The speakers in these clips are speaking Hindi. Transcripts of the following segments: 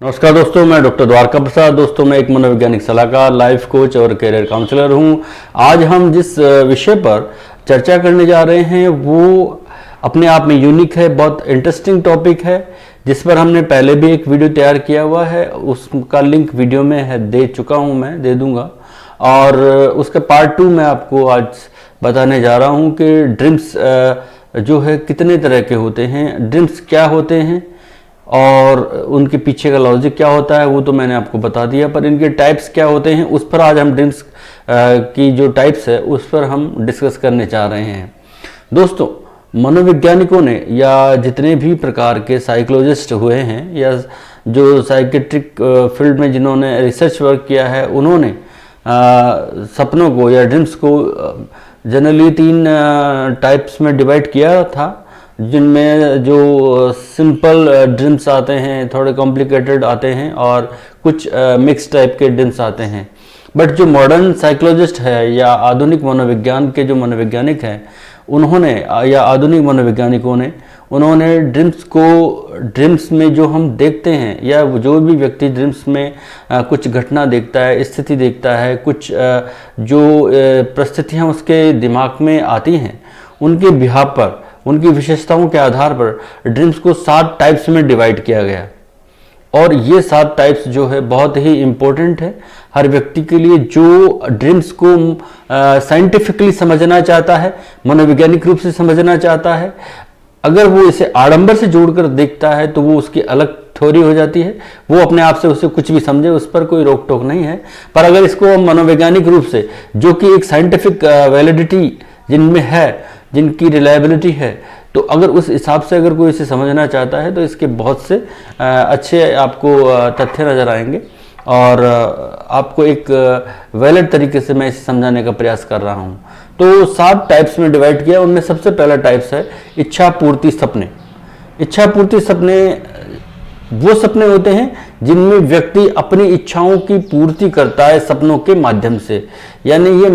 नमस्कार दोस्तों, मैं डॉक्टर द्वारका प्रसाद। दोस्तों, मैं एक मनोवैज्ञानिक सलाहकार, लाइफ कोच और करियर काउंसलर हूं। आज हम जिस विषय पर चर्चा करने जा रहे हैं वो अपने आप में यूनिक है, बहुत इंटरेस्टिंग टॉपिक है, जिस पर हमने पहले भी एक वीडियो तैयार किया हुआ है। उसका लिंक वीडियो में है, दे चुका हूं, मैं दे दूंगा। और उसका पार्ट 2 मैं आपको आज बताने जा रहा हूं कि ड्रीम्स जो है कितने तरह के होते हैं, ड्रीम्स क्या होते हैं और उनके पीछे का लॉजिक क्या होता है वो तो मैंने आपको बता दिया, पर इनके टाइप्स क्या होते हैं उस पर आज हम ड्रीम्स की जो टाइप्स है उस पर हम डिस्कस करने जा रहे हैं। दोस्तों, मनोवैज्ञानिकों ने या जितने भी प्रकार के साइकोलॉजिस्ट हुए हैं या जो साइकेट्रिक फील्ड में जिन्होंने रिसर्च वर्क किया है, उन्होंने सपनों को या ड्रीम्स को जनरली 3 टाइप्स में डिवाइड किया था, जिनमें जो सिंपल ड्रीम्स आते हैं, थोड़े कॉम्प्लिकेटेड आते हैं और कुछ मिक्स टाइप के ड्रीम्स आते हैं। बट जो मॉडर्न साइकोलॉजिस्ट है या आधुनिक मनोविज्ञान के जो मनोवैज्ञानिक हैं, उन्होंने या आधुनिक मनोवैज्ञानिकों ने उन्होंने ड्रीम्स में जो हम देखते हैं या जो भी व्यक्ति ड्रीम्स में कुछ घटना देखता है, स्थिति देखता है, कुछ जो परिस्थितियाँ उसके दिमाग में आती हैं, उनके बिहाव पर, उनकी विशेषताओं के आधार पर ड्रीम्स को 7 टाइप्स में डिवाइड किया गया। और ये 7 टाइप्स जो है बहुत ही इम्पोर्टेंट है हर व्यक्ति के लिए जो ड्रीम्स को साइंटिफिकली समझना चाहता है, मनोवैज्ञानिक रूप से समझना चाहता है। अगर वो इसे आडंबर से जोड़कर देखता है तो वो उसकी अलग थ्योरी हो जाती है, वो अपने आप से उसे कुछ भी समझे, उस पर कोई रोक टोक नहीं है। पर अगर इसको मनोवैज्ञानिक रूप से, जो कि एक साइंटिफिक वैलिडिटी जिनमें है, जिनकी रिलायबिलिटी है, तो अगर उस हिसाब से अगर कोई इसे समझना चाहता है तो इसके बहुत से अच्छे आपको तथ्य नज़र आएंगे और आपको एक वैलिड तरीके से मैं इसे समझाने का प्रयास कर रहा हूँ। तो 7 टाइप्स में डिवाइड किया। उनमें सबसे पहला टाइप्स है इच्छा पूर्ति सपने। इच्छा पूर्ति सपने वो सपने होते हैं जिनमें व्यक्ति अपनी इच्छाओं की पूर्ति करता है सपनों के माध्यम से। यानी ये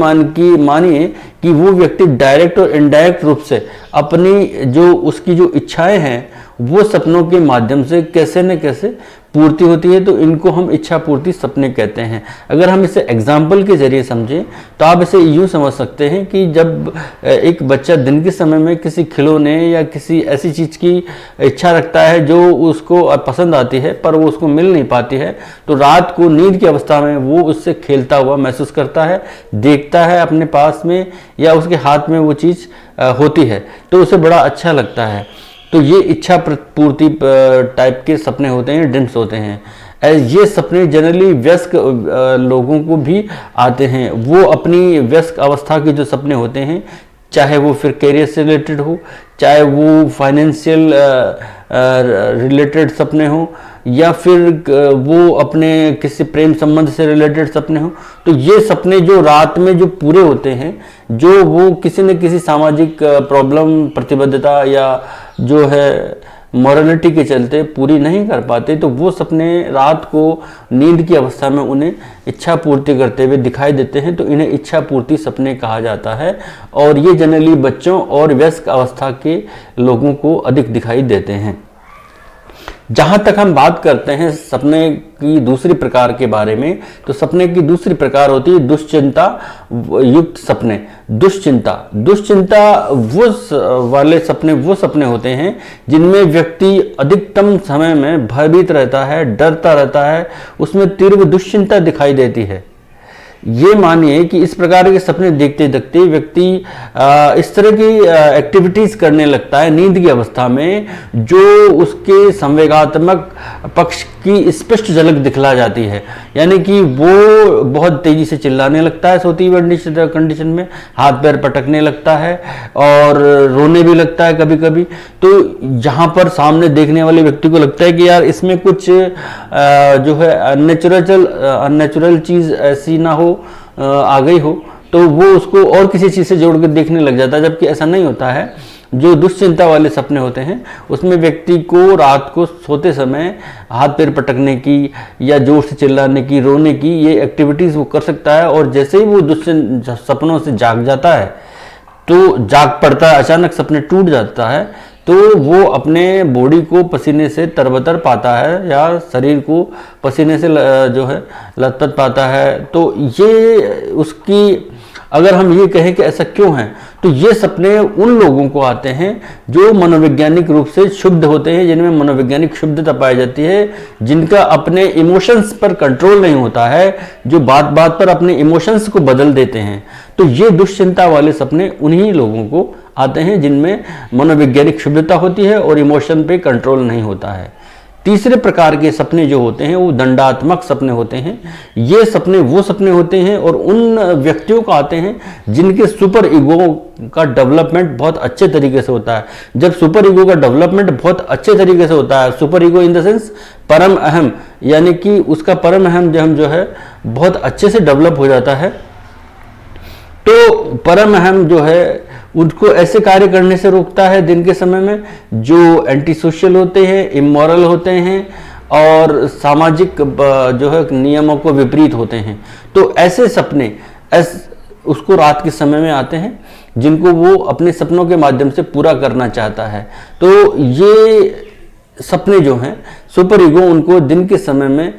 मानिए कि वो व्यक्ति डायरेक्ट और इनडायरेक्ट रूप से अपनी जो उसकी जो इच्छाएं हैं वो सपनों के माध्यम से कैसे न कैसे पूर्ति होती है, तो इनको हम इच्छा पूर्ति सपने कहते हैं। अगर हम इसे एग्जाम्पल के जरिए समझें तो आप इसे यूँ समझ सकते हैं कि जब एक बच्चा दिन के समय में किसी खिलौने या किसी ऐसी चीज़ की इच्छा रखता है जो उसको पसंद आती है पर वो उसको मिल नहीं पाती है, तो रात को नींद की अवस्था में वो उससे खेलता हुआ महसूस करता है, देखता है अपने पास में या उसके हाथ में वो चीज़ होती है तो उसे बड़ा अच्छा लगता है। तो ये इच्छा पूर्ति टाइप के सपने होते हैं, ड्रीम्स होते हैं। ये सपने जनरली वयस्क लोगों को भी आते हैं। वो अपनी वयस्क अवस्था के जो सपने होते हैं, चाहे वो फिर करियर से रिलेटेड हो, चाहे वो फाइनेंशियल रिलेटेड सपने हो, या फिर वो अपने किसी प्रेम संबंध से रिलेटेड सपने हो, तो ये सपने जो रात में जो पूरे होते हैं, जो वो किसी न किसी सामाजिक प्रॉब्लम, प्रतिबद्धता या जो है मॉरलिटी के चलते पूरी नहीं कर पाते, तो वो सपने रात को नींद की अवस्था में उन्हें इच्छा पूर्ति करते हुए दिखाई देते हैं, तो इन्हें इच्छा पूर्ति सपने कहा जाता है। और ये जनरली बच्चों और वयस्क अवस्था के लोगों को अधिक दिखाई देते हैं। जहाँ तक हम बात करते हैं सपने की दूसरी प्रकार के बारे में, तो सपने की दूसरी प्रकार होती है दुश्चिंता युक्त सपने। दुश्चिंता वो सपने होते हैं जिनमें व्यक्ति अधिकतम समय में भयभीत रहता है, डरता रहता है, उसमें तीव्र दुश्चिंता दिखाई देती है। ये मानिए कि इस प्रकार के सपने देखते देखते व्यक्ति इस तरह की एक्टिविटीज करने लगता है नींद की अवस्था में जो उसके संवेगात्मक पक्ष की स्पष्ट झलक दिखला जाती है। यानी कि वो बहुत तेजी से चिल्लाने लगता है सोती हुई कंडीशन में, हाथ पैर पटकने लगता है और रोने भी लगता है कभी कभी। तो जहाँ पर सामने देखने वाले व्यक्ति को लगता है कि यार इसमें कुछ जो है अननेचुरल चीज़ ऐसी ना हो, आ गई हो, तो वो उसको और किसी चीज़ से जोड़ कर देखने लग जाता है, जबकि ऐसा नहीं होता है। जो दुश्चिंता वाले सपने होते हैं उसमें व्यक्ति को रात को सोते समय हाथ पैर पटकने की या जोर से चिल्लाने की, रोने की, ये एक्टिविटीज़ वो कर सकता है। और जैसे ही वो सपनों से जाग जाता है तो जाग पड़ता है, अचानक सपने टूट जाता है, तो तो वो अपने बॉडी को पसीने से तरबतर पाता है या शरीर को पसीने से जो है लथपथ पाता है। तो ये उसकी, अगर हम ये कहें कि ऐसा क्यों है, तो ये सपने उन लोगों को आते हैं जो मनोवैज्ञानिक रूप से शुद्ध होते हैं, जिनमें मनोवैज्ञानिक शुद्धता पाई जाती है, जिनका अपने इमोशंस पर कंट्रोल नहीं होता है, जो बात बात पर अपने इमोशंस को बदल देते हैं। तो ये दुश्चिंता वाले सपने उन्हीं लोगों को आते हैं जिनमें मनोवैज्ञानिक शुद्धता होती है और इमोशन पे कंट्रोल नहीं होता है। तीसरे प्रकार के सपने जो होते हैं वो दंडात्मक सपने होते हैं। ये सपने वो सपने होते हैं और उन व्यक्तियों को आते हैं जिनके सुपर ईगो का डेवलपमेंट बहुत अच्छे तरीके से होता है। जब सुपर ईगो का डेवलपमेंट बहुत अच्छे तरीके से होता है, super ego in the sense परम अहम, यानी कि उसका परम अहम जो है बहुत अच्छे से डेवलप हो जाता है, तो परम अहम जो है उनको ऐसे कार्य करने से रोकता है दिन के समय में जो एंटी सोशल होते हैं, इमोरल होते हैं और सामाजिक जो है नियमों को विपरीत होते हैं। तो ऐसे सपने उसको रात के समय में आते हैं जिनको वो अपने सपनों के माध्यम से पूरा करना चाहता है। तो ये सपने जो हैं सुपर ईगो उनको दिन के समय में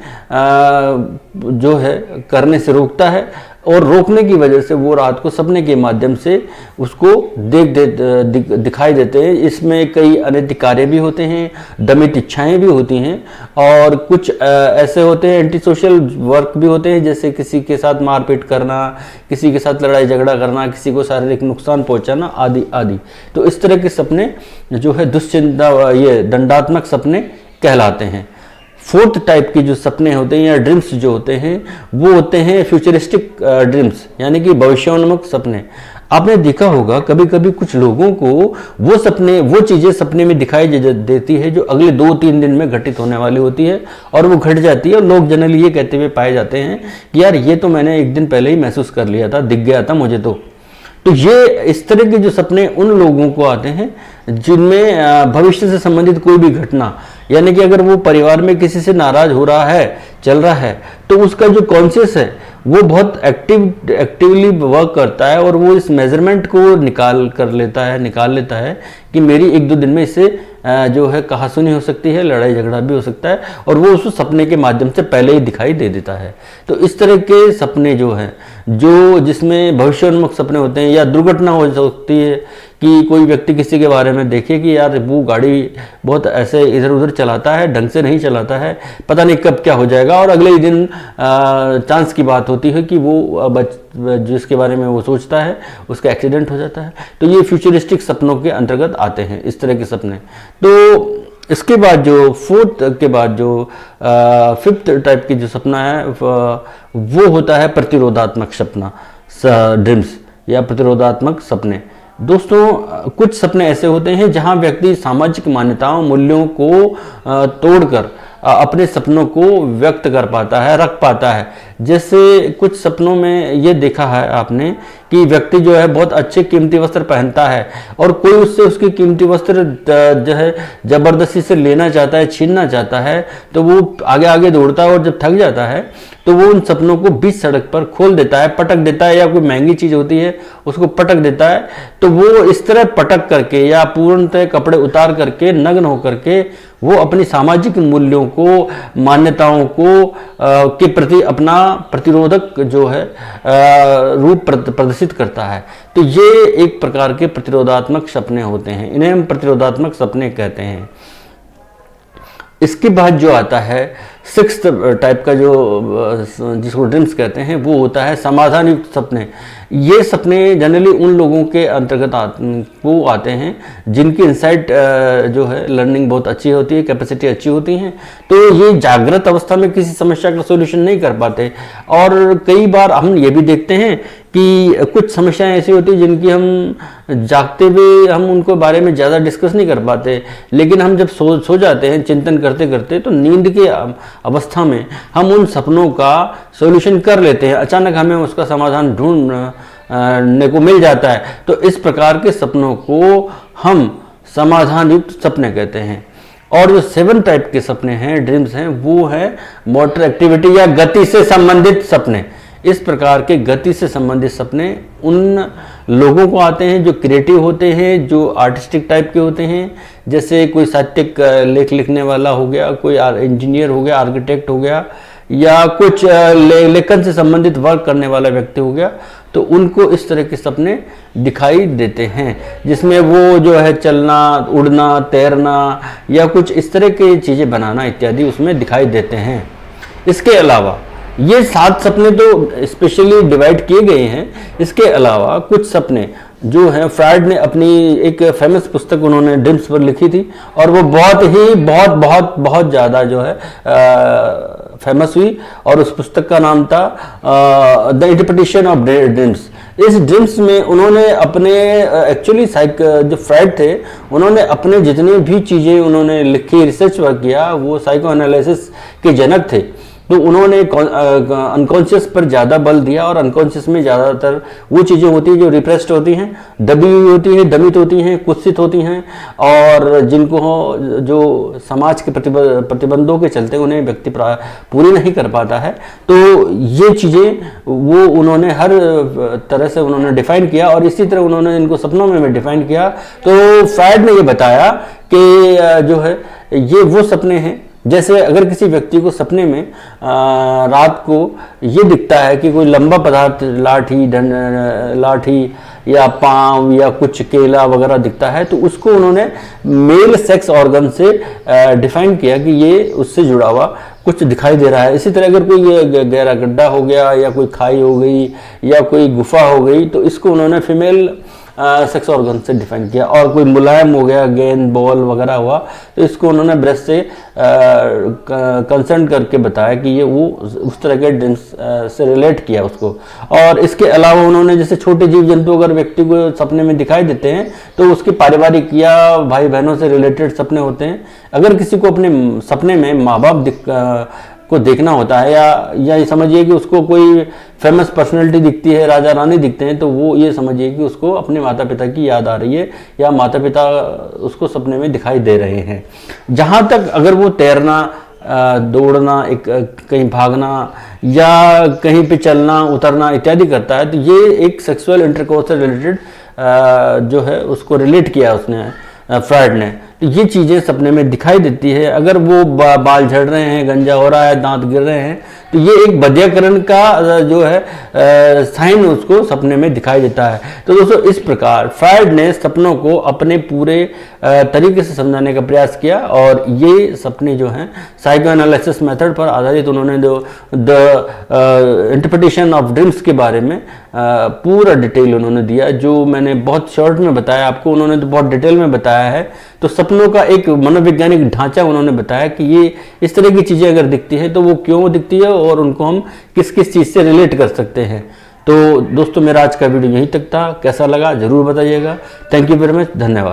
जो है करने से रोकता है और रोकने की वजह से वो रात को सपने के माध्यम से उसको दिखाई देते हैं। इसमें कई अनैतिक कार्य भी होते हैं, दमित इच्छाएं भी होती हैं और कुछ ऐसे होते हैं एंटी सोशल वर्क भी होते हैं, जैसे किसी के साथ मारपीट करना, किसी के साथ लड़ाई झगड़ा करना, किसी को शारीरिक नुकसान पहुंचाना आदि आदि। तो इस तरह के सपने जो है दुश्चिंता, ये दंडात्मक सपने कहलाते हैं। फोर्थ टाइप के जो सपने होते हैं या ड्रीम्स जो होते हैं वो होते हैं फ्यूचरिस्टिक ड्रीम्स, यानी कि भविष्योन्मुख सपने। आपने देखा होगा कभी कभी कुछ लोगों को वो चीजें सपने में दिखाई देती है जो अगले 2-3 दिन में घटित होने वाली होती है और वो घट जाती है और लोग जनरली ये कहते हुए पाए जाते हैं कि यार ये तो मैंने एक दिन पहले ही महसूस कर लिया था, दिख गया था मुझे। तो ये इस तरह के जो सपने उन लोगों को आते हैं जिनमें भविष्य से संबंधित कोई भी घटना, यानी कि अगर वो परिवार में किसी से नाराज हो रहा है, चल रहा है, तो उसका जो कॉन्शियस है वो बहुत एक्टिवली वर्क करता है और वो इस मेजरमेंट को निकाल लेता है कि मेरी 1-2 दिन में इससे जो है कहासुनी हो सकती है, लड़ाई झगड़ा भी हो सकता है, और वो उसको सपने के माध्यम से पहले ही दिखाई दे देता है। तो इस तरह के सपने जो हैं, जो जिसमें भविष्योन्मुख सपने होते हैं, या दुर्घटना हो सकती है कि कोई व्यक्ति किसी के बारे में देखे कि यार वो गाड़ी बहुत ऐसे इधर उधर चलाता है, ढंग से नहीं चलाता है, पता नहीं कब क्या हो जाएगा, और अगले ही दिन चांस की बात होती है कि वो जिसके बारे में वो सोचता है उसका एक्सीडेंट हो जाता है। तो ये फ्यूचरिस्टिक सपनों के अंतर्गत आते हैं इस तरह के सपने। तो इसके बाद जो फोर्थ के बाद जो फिफ्थ टाइप की जो सपना है वो होता है प्रतिरोधात्मक सपना, ड्रीम्स या प्रतिरोधात्मक सपने। दोस्तों कुछ सपने ऐसे होते हैं जहां व्यक्ति सामाजिक मान्यताओं, मूल्यों को तोड़कर अपने सपनों को व्यक्त कर पाता है, रख पाता है। जैसे कुछ सपनों में ये देखा है आपने कि व्यक्ति जो है बहुत अच्छे कीमती वस्त्र पहनता है और कोई उससे उसके कीमती वस्त्र जो है जबरदस्ती से लेना चाहता है, छीनना चाहता है, तो वो आगे आगे दौड़ता है और जब थक जाता है तो वो उन सपनों को बीच सड़क पर खोल देता है, पटक देता है, या कोई महंगी चीज होती है उसको पटक देता है। तो वो इस तरह पटक करके या पूर्णतः कपड़े उतार करके, नग्न होकर के वो अपनी सामाजिक मूल्यों को, मान्यताओं को के प्रति अपना प्रतिरोधक जो है रूप प्रदर्शित करता है। तो ये एक प्रकार के प्रतिरोधात्मक सपने होते हैं, इन्हें हम प्रतिरोधात्मक सपने कहते हैं। इसके बाद जो आता है सिक्स्थ टाइप का जो जिसको ड्रीम्स कहते हैं वो होता है समाधान युक्त सपने। ये सपने जनरली उन लोगों के अंतर्गत आते हैं जिनकी इंसाइट जो है लर्निंग बहुत अच्छी होती है, कैपेसिटी अच्छी होती है। तो ये जागृत अवस्था में किसी समस्या का सॉल्यूशन नहीं कर पाते, और कई बार हम ये भी देखते हैं कि कुछ समस्याएं ऐसी होती हैं जिनकी हम जागते हुए हम उनको बारे में ज़्यादा डिस्कस नहीं कर पाते, लेकिन हम जब सो जाते हैं चिंतन करते करते, तो नींद के अवस्था में हम उन सपनों का सॉल्यूशन कर लेते हैं, अचानक हमें उसका समाधान ढूंढने को मिल जाता है। तो इस प्रकार के सपनों को हम समाधान युक्त सपने कहते हैं। और जो 7 टाइप के सपने हैं, ड्रीम्स हैं, वो है मोटर एक्टिविटी या गति से संबंधित सपने। इस प्रकार के गति से संबंधित सपने उन लोगों को आते हैं जो क्रिएटिव होते हैं, जो आर्टिस्टिक टाइप के होते हैं, जैसे कोई साहित्यिक लेख लिखने वाला हो गया, कोई इंजीनियर हो गया, आर्किटेक्ट हो गया, या कुछ लेखन से संबंधित वर्क करने वाला व्यक्ति हो गया, तो उनको इस तरह के सपने दिखाई देते हैं, जिसमें वो जो है चलना, उड़ना, तैरना या कुछ इस तरह की चीज़ें बनाना इत्यादि उसमें दिखाई देते हैं। इसके अलावा ये 7 सपने तो स्पेशली डिवाइड किए गए हैं। इसके अलावा कुछ सपने जो हैं, फ्रायड ने अपनी एक फेमस पुस्तक उन्होंने ड्रीम्स पर लिखी थी, और वो बहुत ज़्यादा जो है फेमस हुई, और उस पुस्तक का नाम था द इंटरप्रिटेशन ऑफ ड्रीम्स। इस ड्रीम्स में उन्होंने अपने एक्चुअली जो फ्रायड थे, उन्होंने अपने जितनी भी चीज़ें उन्होंने लिखी, रिसर्च वर्क किया, वो साइको एनालिसिस के जनक थे। तो उन्होंने अनकॉन्शियस पर ज़्यादा बल दिया, और अनकॉन्शियस में ज़्यादातर वो चीज़ें होती हैं जो रिप्रेस्ड होती हैं, दबी हुई होती हैं, दमित होती हैं, कुत्सित होती हैं, और जिनको जो समाज के प्रतिबंधों के चलते उन्हें व्यक्ति पूरी नहीं कर पाता है। तो ये चीज़ें वो उन्होंने हर तरह से उन्होंने डिफाइन किया, और इसी तरह उन्होंने इनको सपनों में डिफाइन किया। तो फ्रायड ने ये बताया कि जो है ये वो सपने हैं, जैसे अगर किसी व्यक्ति को सपने में रात को ये दिखता है कि कोई लंबा पदार्थ, लाठी या पाँव या कुछ केला वगैरह दिखता है, तो उसको उन्होंने मेल सेक्स ऑर्गन से डिफाइन किया कि ये उससे जुड़ा हुआ कुछ दिखाई दे रहा है। इसी तरह अगर कोई गहरा गड्ढा हो गया, या कोई खाई हो गई, या कोई गुफा हो गई, तो इसको उन्होंने फीमेल सेक्स ऑर्गन से डिफाइन किया। और कोई मुलायम हो गया, गेंद बॉल वगैरह हुआ, तो इसको उन्होंने ब्रेस्ट से कंसर्न करके बताया कि ये वो उस तरह के ड्रीम्स से रिलेट किया उसको। और इसके अलावा उन्होंने जैसे छोटे जीव जंतु अगर व्यक्ति को सपने में दिखाई देते हैं, तो उसके पारिवारिक या भाई बहनों से रिलेटेड सपने होते हैं। अगर किसी को अपने सपने में माँ बाप को देखना होता है, या ये समझिए कि उसको कोई फेमस पर्सनैलिटी दिखती है, राजा रानी दिखते हैं, तो वो ये समझिए कि उसको अपने माता पिता की याद आ रही है, या माता पिता उसको सपने में दिखाई दे रहे हैं। जहाँ तक अगर वो तैरना, दौड़ना, कहीं भागना, या कहीं पे चलना उतरना इत्यादि करता है, तो ये एक सेक्सुअल इंटरकोर्स से रिलेटेड जो है उसको रिलेट किया उसने, फ्रायड ने। तो ये चीज़ें सपने में दिखाई देती है। अगर वो बाल झड़ रहे हैं, गंजा हो रहा है, दांत गिर रहे हैं, तो ये एक बधियाकरण का जो है साइन उसको सपने में दिखाई देता है। तो दोस्तों इस प्रकार फ्रायड ने सपनों को अपने पूरे तरीके से समझाने का प्रयास किया, और ये सपने जो हैं साइको एनालिसिस मेथड पर आधारित उन्होंने जो द इंटरप्रिटेशन ऑफ ड्रीम्स के बारे में पूरा डिटेल उन्होंने दिया, जो मैंने बहुत शॉर्ट में बताया आपको, उन्होंने तो बहुत डिटेल में बताया है। तो सपनों का एक मनोवैज्ञानिक ढांचा उन्होंने बताया कि ये इस तरह की चीज़ें अगर दिखती हैं तो वो क्यों दिखती है, और उनको हम किस किस चीज़ से रिलेट कर सकते हैं। तो दोस्तों मेरा आज का वीडियो यहीं तक था। कैसा लगा ज़रूर बताइएगा। थैंक यू वेरी मच, धन्यवाद।